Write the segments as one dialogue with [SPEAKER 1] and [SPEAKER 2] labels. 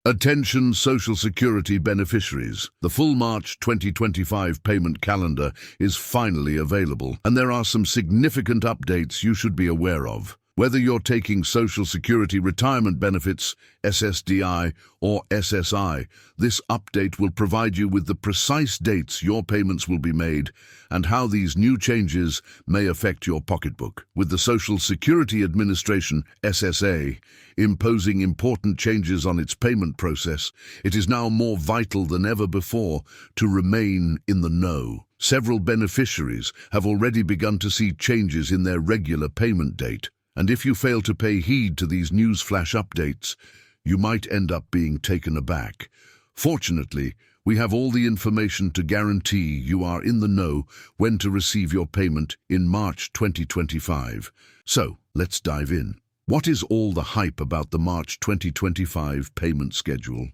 [SPEAKER 1] Attention Social Security beneficiaries. The full March 2025 payment calendar is finally available, and there are some significant updates you should be aware of. Whether you're taking Social Security retirement benefits, SSDI or SSI, this update will provide you with the precise dates your payments will be made and how these new changes may affect your pocketbook. With the Social Security Administration SSA imposing important changes on its payment process, it is now more vital than ever before to remain in the know. Several beneficiaries have already begun to see changes in their regular payment date. And if you fail to pay heed to these newsflash updates, you might end up being taken aback. Fortunately, we have all the information to guarantee you are in the know when to receive your payment in March 2025. So, let's dive in. What is all the hype about the March 2025 payment schedule?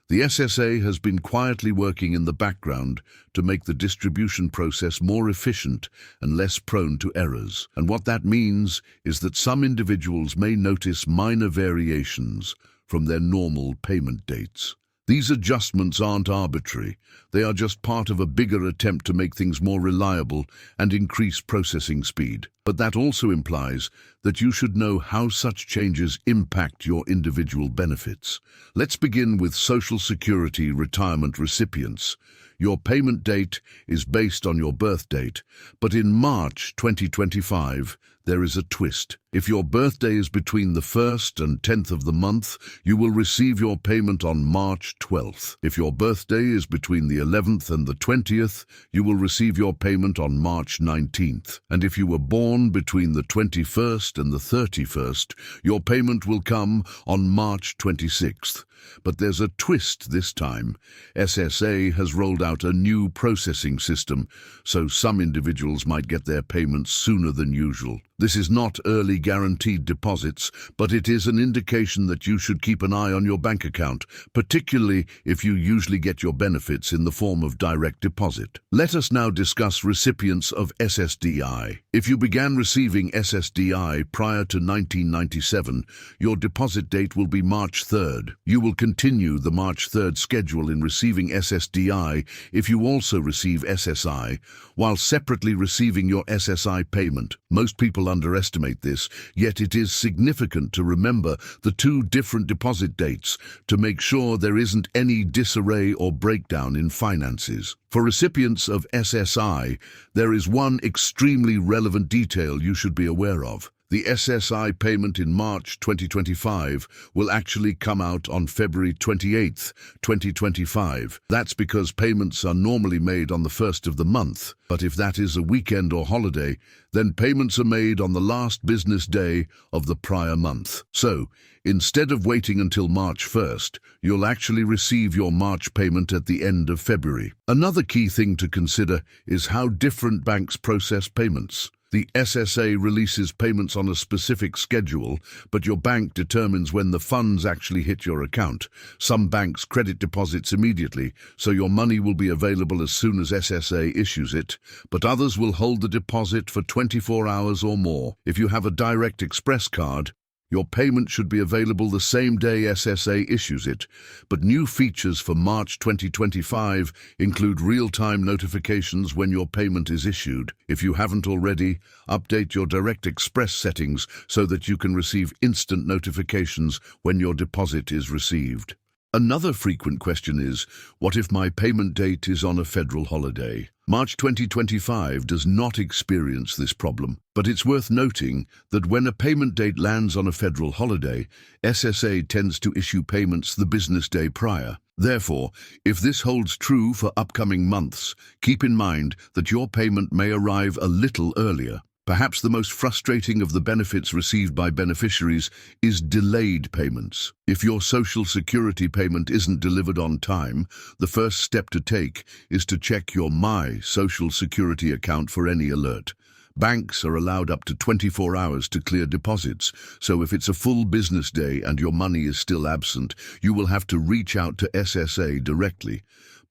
[SPEAKER 1] The SSA has been quietly working in the background to make the distribution process more efficient and less prone to errors. And what that means is that some individuals may notice minor variations from their normal payment dates. These adjustments aren't arbitrary. They are just part of a bigger attempt to make things more reliable and increase processing speed. But that also implies that you should know how such changes impact your individual benefits. Let's begin with Social Security retirement recipients. Your payment date is based on your birth date, but in March 2025, there is a twist. If your birthday is between the 1st and 10th of the month, you will receive your payment on March 12th. If your birthday is between the 11th and the 20th, you will receive your payment on March 19th. And if you were born between the 21st and the 31st, your payment will come on March 26th. But there's a twist this time. SSA has rolled out a new processing system, so some individuals might get their payments sooner than usual. This is not early guaranteed deposits, but it is an indication that you should keep an eye on your bank account, particularly if you usually get your benefits in the form of direct deposit. Let us now discuss recipients of SSDI. If you began receiving SSDI prior to 1997, your deposit date will be March 3rd. You will continue the March 3rd schedule in receiving SSDI if you also receive SSI, while separately receiving your SSI payment. Most people underestimate this, yet it is significant to remember the two different deposit dates to make sure there isn't any disarray or breakdown in finances. For recipients of SSI, there is one extremely relevant detail you should be aware of. The SSI payment in March 2025 will actually come out on February 28th, 2025. That's because payments are normally made on the 1st of the month, but if that is a weekend or holiday, then payments are made on the last business day of the prior month. So, instead of waiting until March 1st, you'll actually receive your March payment at the end of February. Another key thing to consider is how different banks process payments. The SSA releases payments on a specific schedule, but your bank determines when the funds actually hit your account. Some banks credit deposits immediately, so your money will be available as soon as SSA issues it, but others will hold the deposit for 24 hours or more. If you have a Direct Express card, your payment should be available the same day SSA issues it, but new features for March 2025 include real-time notifications when your payment is issued. If you haven't already, update your Direct Express settings so that you can receive instant notifications when your deposit is received. Another frequent question is, what if my payment date is on a federal holiday? March 2025 does not experience this problem, but it's worth noting that when a payment date lands on a federal holiday, SSA tends to issue payments the business day prior. Therefore, if this holds true for upcoming months, keep in mind that your payment may arrive a little earlier. Perhaps the most frustrating of the benefits received by beneficiaries is delayed payments. If your Social Security payment isn't delivered on time, the first step to take is to check your My Social Security account for any alert. Banks are allowed up to 24 hours to clear deposits, so if it's a full business day and your money is still absent, you will have to reach out to SSA directly.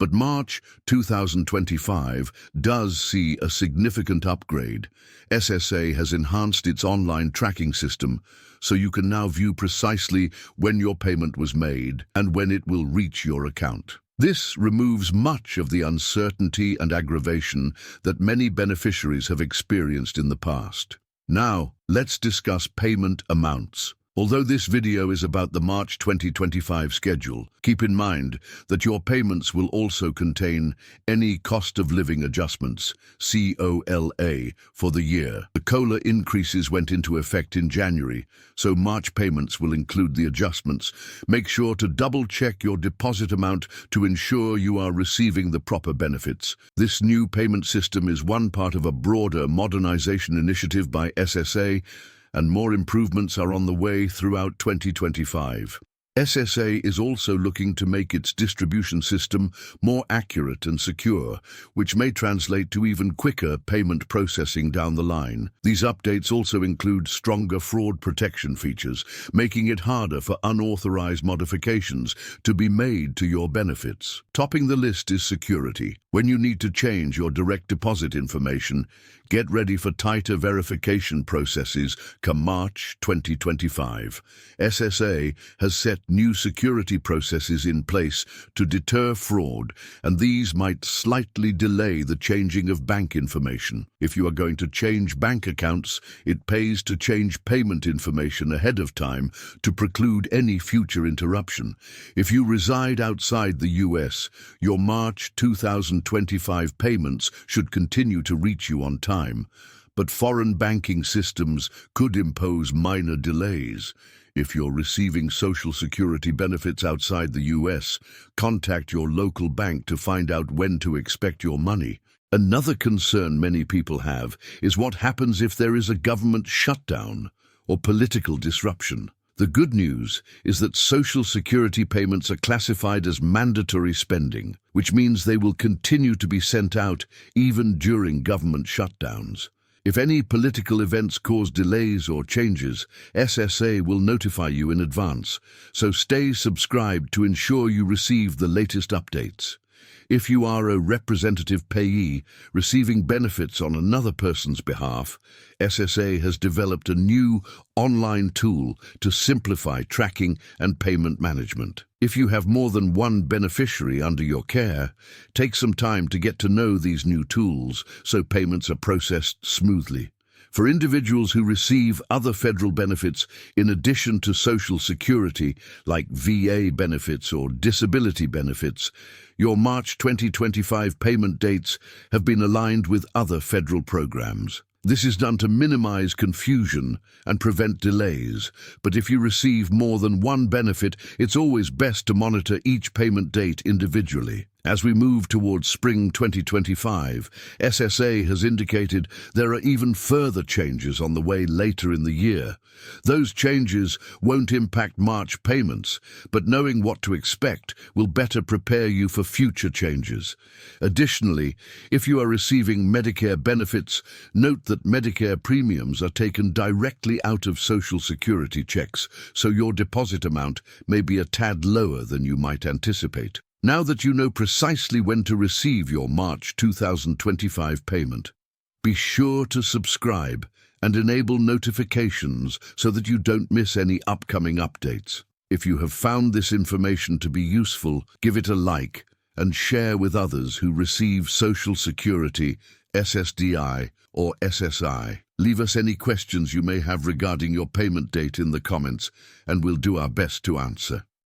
[SPEAKER 1] But March 2025 does see a significant upgrade. SSA has enhanced its online tracking system, so you can now view precisely when your payment was made and when it will reach your account. This removes much of the uncertainty and aggravation that many beneficiaries have experienced in the past. Now, let's discuss payment amounts. Although this video is about the March 2025 schedule, keep in mind that your payments will also contain any cost of living adjustments, COLA, for the year. The COLA increases went into effect in January, so March payments will include the adjustments. Make sure to double-check your deposit amount to ensure you are receiving the proper benefits. This new payment system is one part of a broader modernization initiative by SSA, and more improvements are on the way throughout 2025. SSA is also looking to make its distribution system more accurate and secure, which may translate to even quicker payment processing down the line. These updates also include stronger fraud protection features, making it harder for unauthorized modifications to be made to your benefits. Topping the list is security. When you need to change your direct deposit information, get ready for tighter verification processes come March 2025. SSA has set new security processes in place to deter fraud, and these might slightly delay the changing of bank information. If you are going to change bank accounts, it pays to change payment information ahead of time to preclude any future interruption. If you reside outside the US, your March 2025 payments should continue to reach you on time, but foreign banking systems could impose minor delays. If you're receiving Social Security benefits outside the US, contact your local bank to find out when to expect your money. Another concern many people have is what happens if there is a government shutdown or political disruption. The good news is that Social Security payments are classified as mandatory spending, which means they will continue to be sent out even during government shutdowns. If any political events cause delays or changes, SSA will notify you in advance, so stay subscribed to ensure you receive the latest updates. If you are a representative payee receiving benefits on another person's behalf, SSA has developed a new online tool to simplify tracking and payment management. If you have more than one beneficiary under your care, take some time to get to know these new tools so payments are processed smoothly. For individuals who receive other federal benefits in addition to Social Security, like VA benefits or disability benefits, your March 2025 payment dates have been aligned with other federal programs. This is done to minimize confusion and prevent delays, but if you receive more than one benefit, it's always best to monitor each payment date individually. As we move towards spring 2025, SSA has indicated there are even further changes on the way later in the year. Those changes won't impact March payments, but knowing what to expect will better prepare you for future changes. Additionally, if you are receiving Medicare benefits, note that Medicare premiums are taken directly out of Social Security checks, so your deposit amount may be a tad lower than you might anticipate. Now that you know precisely when to receive your March 2025 payment, be sure to subscribe and enable notifications so that you don't miss any upcoming updates. If you have found this information to be useful, give it a like and share with others who receive Social Security, SSDI, or SSI. Leave us any questions you may have regarding your payment date in the comments, and we'll do our best to answer.